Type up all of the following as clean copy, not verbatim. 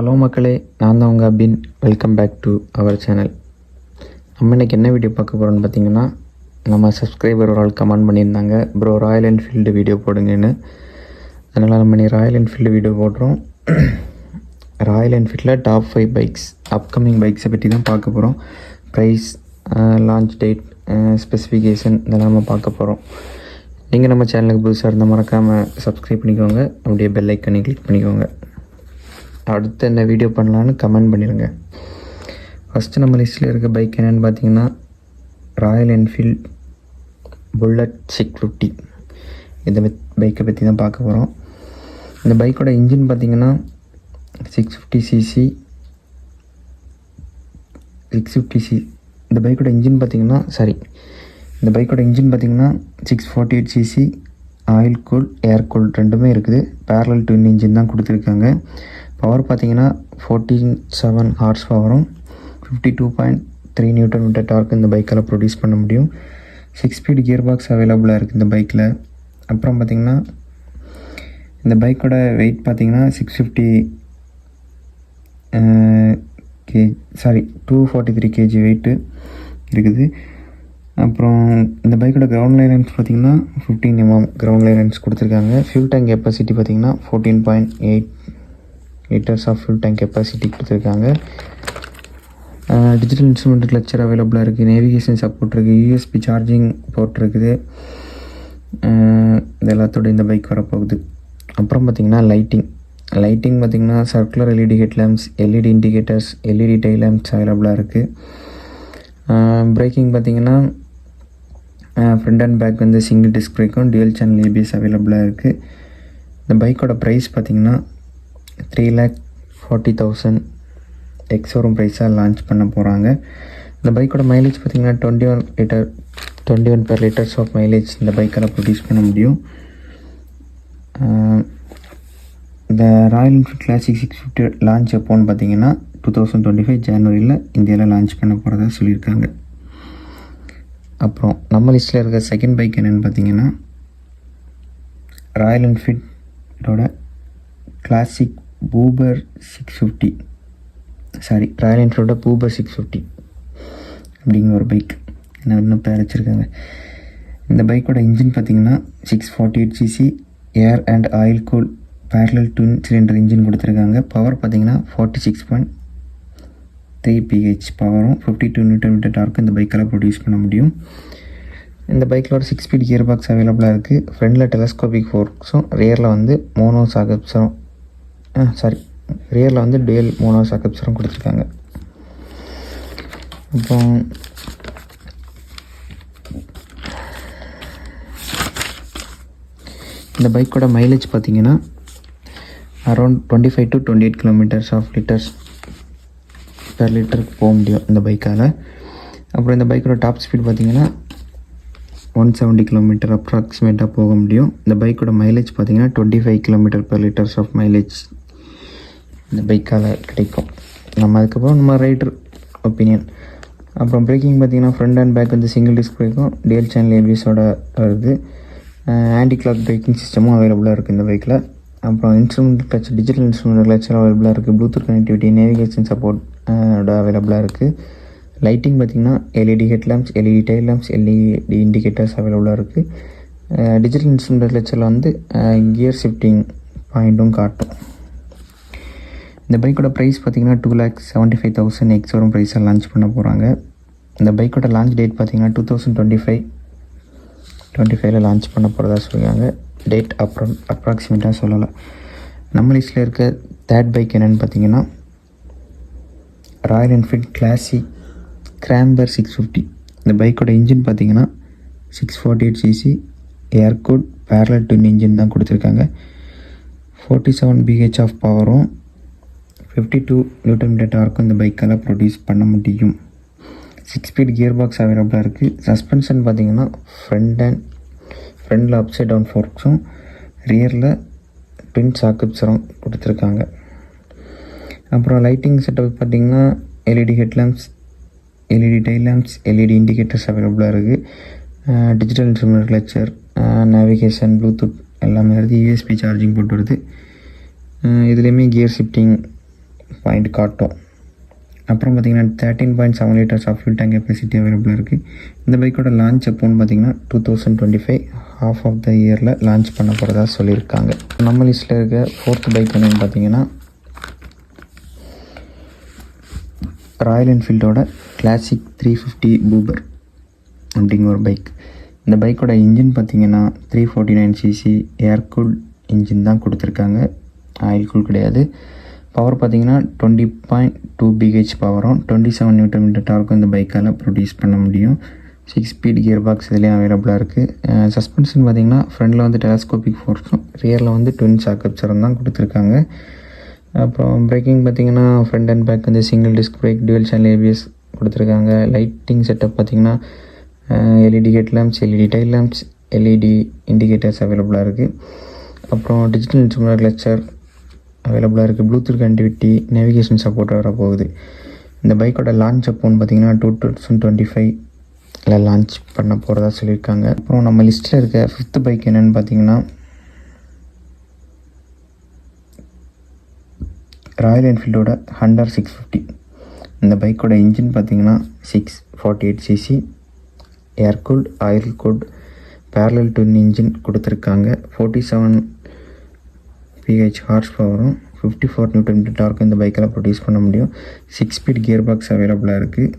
Hello மக்களே, நான் தான் உங்கள் Abin. Welcome back to our channel. நம்ம இன்றைக்கி என்ன வீடியோ பார்க்க போகிறோன்னு பார்த்தீங்கன்னா, நம்ம சப்ஸ்கிரைபர் ஒரு ஆள் கமெண்ட் பண்ணியிருந்தாங்க, ப்ரோ ராயல் என்ஃபீல்டு வீடியோ போடுங்கன்னு. அதனால் நம்ம நீ ராயல் என்ஃபீல்டு வீடியோ போடுறோம். ராயல் என்ஃபீல்டில் டாப் 5 பைக்ஸ், அப்கமிங் பைக்ஸை பற்றி தான் பார்க்க போகிறோம். ப்ரைஸ், லான்ச் டேட், ஸ்பெசிஃபிகேஷன் இதெல்லாம் நம்ம பார்க்க போகிறோம். நீங்கள் நம்ம சேனலுக்கு புதுசாக இருந்தால் மறக்காமல் சப்ஸ்கிரைப் பண்ணிக்கோங்க. அப்படியே பெல் ஐக்கனை கிளிக் பண்ணிக்கோங்க. அடுத்து என்ன வீடியோ பண்ணலான்னு கமெண்ட் பண்ணிடுங்க. ஃபஸ்ட்டு நம்ம லிஸ்ட்டில் இருக்க பைக் என்னென்னு பார்த்தீங்கன்னா, ராயல் என்ஃபீல்ட் புல்லட் 650. இந்த பைக்கை பற்றி தான் பார்க்க போகிறோம். இந்த பைக்கோட இன்ஜின் பார்த்தீங்கன்னா 650cc. இந்த பைக்கோட இன்ஜின் பார்த்தீங்கன்னா 648cc. ஆயில் கூல், ஏர் கூல் ரெண்டுமே இருக்குது. பேரலல் ட்வின் இன்ஜின் தான் கொடுத்துருக்காங்க. பவர் பார்த்தீங்கன்னா 47 ஹார்ஸ் பவரும் 52.3 Nm டார்க் இந்த பைக்கால் ப்ரொடியூஸ் பண்ண முடியும். 6 ஸ்பீட் கியர் பாக்ஸ் அவைலபிளாக இருக்குது இந்த பைக்கில். அப்புறம் பார்த்திங்கன்னா இந்த பைக்கோட வெயிட் பார்த்திங்கன்னா 243 kg வெயிட்டு இருக்குது. அப்புறம் இந்த பைக்கோட கிரவுண்ட் லைனன்ஸ் பார்த்திங்கன்னா 15 mm கிரவுண்ட் லைனன்ஸ் கொடுத்துருக்காங்க. ஃபியூல் டேங்க் கெப்பாசிட்டி பார்த்திங்கன்னா 14.8 litres of fuel tank capacity கொடுத்துருக்காங்க. டிஜிட்டல் இன்ஸ்ட்ருமெண்ட் கிளச்சர் அவைலபிளாக இருக்குது. நேவிகேஷன் சப்போர்ட் இருக்குது. யூஎஸ்பி சார்ஜிங் போர்ட் இருக்குது. இது எல்லாத்தோட இந்த பைக் வரப்போகுது. அப்புறம் பார்த்திங்கன்னா லைட்டிங் பார்த்திங்கன்னா circular LED head lamps, LED indicators, LED tail lamps அவைலபிளாக இருக்குது. பிரேக்கிங் பார்த்திங்கன்னா ஃப்ரண்ட் அண்ட் பேக் வந்து சிங்கிள் டிஸ்க் பிரேக்கும், டியூயல் சேனல் ஏபிஎஸ் அவைலபிளாக இருக்குது. இந்த பைக்கோட ப்ரைஸ் பார்த்திங்கன்னா 3,40,000 எக்ஸோரூம் ப்ரைஸாக லான்ச் பண்ண போகிறாங்க. இந்த பைக்கோட மைலேஜ் பார்த்திங்கன்னா 21 per லிட்டர்ஸ் ஆஃப் மைலேஜ் இந்த பைக்கால் ப்ரொடியூஸ் பண்ண முடியும். இந்த ராயல் என்ஃபீல்ட் கிளாசிக் 650 லான்ச் எப்போன்னு பார்த்தீங்கன்னா 2025 ஜனவரியில் இந்தியாவில் லான்ச் பண்ண போகிறதா சொல்லியிருக்காங்க. அப்புறம் நம்ம லிஸ்ட்டில் இருக்க செகண்ட் பைக் என்னென்னு பார்த்தீங்கன்னா, ராயல் என்ஃபீல்டோட கிளாசிக் பூபர் 650. ராயல் என்ஃபீல்டோட பூபர் 650 அப்படிங்கிற ஒரு பைக் இன்னும் பேர் வச்சுருக்காங்க. இந்த பைக்கோட இன்ஜின் பார்த்திங்கன்னா 648cc air and oil cool parallel twin cylinder engine கொடுத்துருக்காங்க. பவர் பார்த்திங்கன்னா 46.3 ph பவரும் 52 Nm டார்க்கு இந்த பைக்கால் ப்ரொடியூஸ் பண்ண முடியும். இந்த பைக்கில் ஒரு 6 ஸ்பீட் கியர் பாக்ஸ் அவைலபிளாக இருக்குது. ஃப்ரண்டில் டெலஸ்கோபிக் ஃபோர்க்ஸும், ரியரில் வந்து ரியரில் வந்து டுயல் மோனோ சாக்கப்ஸரும் கொடுத்துருக்காங்க. அப்புறம் இந்த பைக்கோட மைலேஜ் பார்த்திங்கன்னா around 25 to 28 kilometers of litres per லிட்டருக்கு போக முடியும் இந்த பைக்கால். அப்புறம் இந்த பைக்கோட டாப் ஸ்பீட் பார்த்திங்கன்னா 170 km அப்ராக்சிமேட்டாக போக முடியும். இந்த பைக்கோட மைலேஜ் பார்த்திங்கன்னா 25 km per litres of mileage இந்த பைக்கால் கிடைக்கும். அதுக்கப்புறம் நம்ம ரைடர் ஒப்பீனியன். அப்புறம் பிரேக்கிங் பார்த்திங்கன்னா ஃப்ரண்ட் அண்ட் பேக் வந்து சிங்கிள் டிஸ்க் பிரேக்கும், டியூயல் சேனல் ஏபிஎஸோட வருது. ஆன்டி கிளாக் பிரேக்கிங் சிஸ்டமும் அவைலபிளாக இருக்குது இந்த பைக்கில். அப்புறம் டிஜிட்டல் இன்ஸ்ட்ருமெண்ட் கிளச்சர் அவைலபிளாக இருக்குது. ப்ளூடூத் கனெக்டிவிட்டி, நேவிகேஷன் சப்போர்ட் அவைலபிளாக இருக்குது. லைட்டிங் பார்த்திங்கன்னா LED head lamps, LED tail lamps, LED indicators அவைலபிளாக இருக்குது. டிஜிட்டல் இன்ஸ்ட்ருமெண்ட் கிளச்சரில் வந்து கியர் ஷிஃப்டிங் பாயிண்ட்டும் காட்டும். இந்த பைக்கோட ப்ரைஸ் பார்த்திங்கன்னா 2,75,000 எக்ஸோரூம் ப்ரைஸாக லான்ச் பண்ண போகிறாங்க. இந்த பைக்கோட லான்ச் டேட் பார்த்திங்கன்னா 2025 லான்ச் பண்ண போகிறதா சொல்லியிருக்காங்க. டேட் அப்புறம் அப்ராக்சிமேட்டாக சொல்லலை. நம்ம லிஸ்ட்டில் இருக்க தேர்ட் பைக் என்னென்னு பார்த்தீங்கன்னா, ராயல் என்ஃபீல்ட் கிளாசிக் கிராம்பர் 650. இந்த பைக்கோட இன்ஜின் பார்த்தீங்கன்னா 648cc ஏர் கூல் பேரலல் ட்வின் இன்ஜின் தான் கொடுத்துருக்காங்க. 47 ph ஆஃப் பவரும் 52 Nm டார்க்கும் இந்த பைக்கால் ப்ரொடியூஸ் பண்ண முடியும். 6 ஸ்பீட் கியர் பாக்ஸ் அவைலபிளாக இருக்குது. சஸ்பென்ஷன் பார்த்திங்கன்னா ஃப்ரண்டில் அப்சைட் டவுன் ஃபோர்க்ஸும், ரியரில் ட்வின் சாக்கப்ஸரும் கொடுத்துருக்காங்க. அப்புறம் லைட்டிங் செட்டப் பார்த்திங்கன்னா LED head lamps, LED tail lamps, LED indicators அவைலபிளாக இருக்குது. டிஜிட்டல் இன்ஸ்ட்ருமெண்ட் கிளச்சர், நேவிகேஷன், ப்ளூடூத் எல்லாமே வருது. யூஎஸ்பி சார்ஜிங் போட்டு வருது. இதுலேயுமே கியர் ஷிஃப்டிங் பாயிண்ட் காட்டும். அப்புறம் பார்த்திங்கன்னா 13.7 liters of fuel tank capacity அவைலபிளாக இருக்குது. இந்த பைக்கோட லான்ச் எப்போன்னு பார்த்திங்கன்னா 2025 half ஆஃப் த இயரில் லான்ச் பண்ண போகிறதா சொல்லியிருக்காங்க. நம்ம லிஸ்ட்டில் இருக்க 4th பைக் என்னென்னு பார்த்திங்கன்னா ராயல் என்ஃபீல்டோட கிளாசிக் 350 பூபர் அப்படிங்கிற ஒரு பைக். இந்த பைக்கோட இன்ஜின் பார்த்திங்கன்னா 349cc ஏர்கூல் இன்ஜின் தான் கொடுத்துருக்காங்க, ஆயில் கூல் கிடையாது. பவர் பார்த்திங்கன்னா 20.2 BH பவரும் 27 Nm டார்க்கும் இந்த பைக்கால் ப்ரொடியூஸ் பண்ண முடியும். 6 ஸ்பீட் கியர் பாக்ஸ் இதுலேயும் அவைலபிளாக இருக்குது. சஸ்பென்ஷன் பார்த்திங்கன்னா ஃப்ரண்டில் வந்து டெலஸ்கோபிக் ஃபோர்ஸும் ரியரில் வந்து ட்வின் ஷாக் அப்சரும் தான் கொடுத்துருக்காங்க. அப்புறம் பிரேக்கிங் பார்த்திங்கன்னா ஃப்ரண்ட் அண்ட் பேக் வந்து single disc brake, dual channel ABS கொடுத்துருக்காங்க. லைட்டிங் செட்டப் பார்த்திங்கன்னா LED head lamps, LED tail lamps, LED indicators அவைலபிளாக இருக்குது. அப்புறம் டிஜிட்டல் இன்ஸ்ட்ருமெண்ட் கிளச்சர் அவைலபிளாக இருக்குது. ப்ளூடூத் கனெக்டிவிட்டி, நேவிகேஷன் சப்போர்ட் வர போகுது. இந்த பைக்கோட லான்ச் அப்போன்னு பார்த்திங்கன்னா 2025 லான்ச் பண்ண போகிறதா சொல்லியிருக்காங்க. அப்புறம் நம்ம லிஸ்ட்டில் இருக்க 5th பைக் என்னென்னு பார்த்திங்கன்னா ராயல் என்ஃபீல்டோட ஹண்டர் 650. இந்த பைக்கோட இன்ஜின் பார்த்திங்கன்னா 648cc air cooled oil cooled parallel twin engine கொடுத்துருக்காங்க. 47 PH ஹார்ஸ் பவரும் 54 Nm டார்க்கும் இந்த பைக்கில் ப்ரொடியூஸ் பண்ண முடியும். 6 ஸ்பீட் கியர் பாக்ஸ் அவைலபிளாக இருக்குது.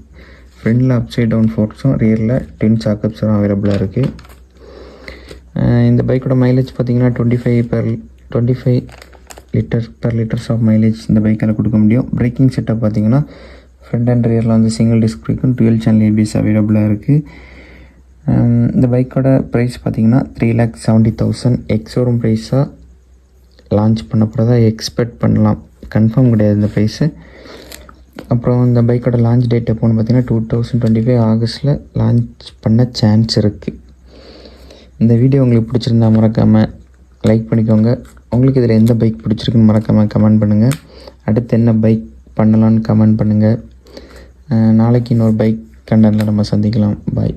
ஃப்ரண்டில் அப்சைட் டவுன் ஃபோர்ஸும் ரியரில் ட்வின் ஷாக் அப்சரும் அவைலபிளாக இருக்குது. இந்த பைக்கோட மைலேஜ் பார்த்திங்கன்னா 25 லிட்டர்ஸ் ஆஃப் மைலேஜ் இந்த பைக்கால் கொடுக்க முடியும். பிரேக்கிங் செட்டப் பார்த்திங்கன்னா ஃப்ரண்ட் அண்ட் ரியரில் வந்து சிங்கிள் டிஸ்க் பிரேக்கும் டுவல் சேனல் ABS அவைலபிளாக இருக்குது. இந்த பைக்கோட ப்ரைஸ் பார்த்திங்கன்னா 3,70,000 எக்ஸோரூம் ப்ரைஸாக லான்ச் பண்ண போகிறதா எக்ஸ்பெக்ட் பண்ணலாம், கன்ஃபார்ம் கிடையாது இந்த ப்ரைஸு. அப்புறம் இந்த பைக்கோட லான்ச் டேட் எப்போன்னு பார்த்திங்கன்னா 2025 ஆகஸ்ட்டில் லான்ச் பண்ண சான்ஸ் இருக்குது. இந்த வீடியோ உங்களுக்கு பிடிச்சிருந்தா மறக்காமல் லைக் பண்ணிக்கோங்க. உங்களுக்கு இதில் எந்த பைக் பிடிச்சிருக்குன்னு மறக்காமல் கமெண்ட் பண்ணுங்கள். அடுத்து என்ன பைக் பண்ணலான்னு கமெண்ட் பண்ணுங்கள். நாளைக்கு இன்னொரு பைக் கண்டென்ட்டில் நம்ம சந்திக்கலாம். பாய்.